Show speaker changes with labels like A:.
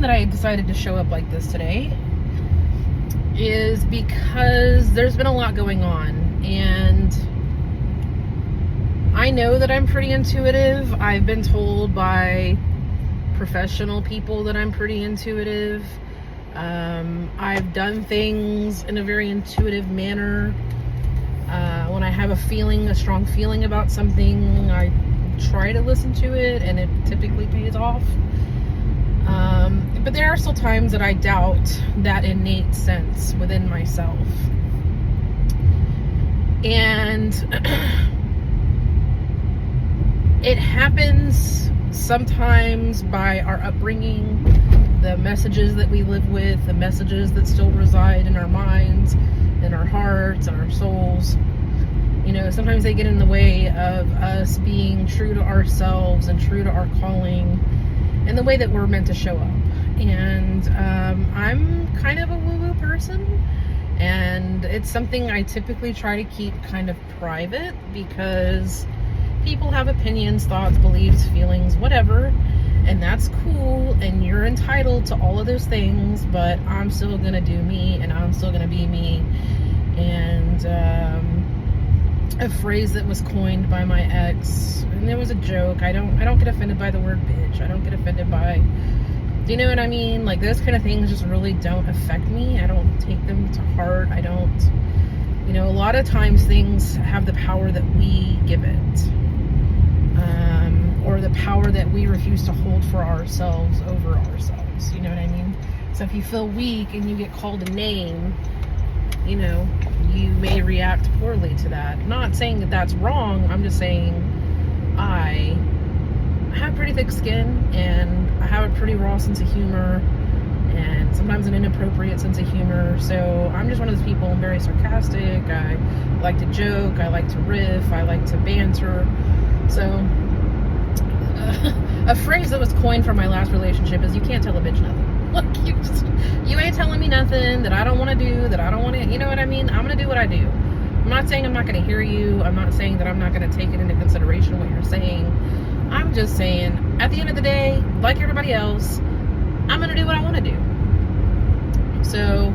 A: that I decided to show up like this today is because there's been a lot going on, and I know that I'm pretty intuitive. I've been told by professional people that I'm pretty intuitive. I've done things in a very intuitive manner. When I have a strong feeling about something, I try to listen to it, and it typically pays off. But there are still times that I doubt that innate sense within myself. And it happens sometimes by our upbringing, the messages that we live with, the messages that still reside in our minds, in our hearts, and our souls. You know, sometimes they get in the way of us being true to ourselves and true to our calling and the way that we're meant to show up. And I'm kind of a woo-woo person, and it's something I typically try to keep kind of private because people have opinions, thoughts, beliefs, feelings, whatever, and that's cool, and you're entitled to all of those things, but I'm still gonna do me, and I'm still gonna be me. And a phrase that was coined by my ex, and it was a joke. I don't get offended by the word bitch. I don't get offended by, do you know what I mean? Like, those kind of things just really don't affect me. I don't take them to heart. I don't, you know, a lot of times things have the power that we give it, or the power that we refuse to hold for ourselves over ourselves. You know what I mean? So if you feel weak and you get called a name, you know, you may react poorly to that. Not saying that that's wrong. I'm just saying I have pretty thick skin, and I have a pretty raw sense of humor, and sometimes an inappropriate sense of humor. So I'm just one of those people. I'm very sarcastic. I like to joke. I like to riff. I like to banter. So a phrase that was coined from my last relationship is, you can't tell a bitch nothing. Like, you ain't telling me nothing that I don't want to do, that I don't want to, you know what I mean? I'm going to do what I do. I'm not saying I'm not going to hear you. I'm not saying that I'm not going to take it into consideration what you're saying. I'm just saying, at the end of the day, like everybody else, I'm going to do what I want to do. So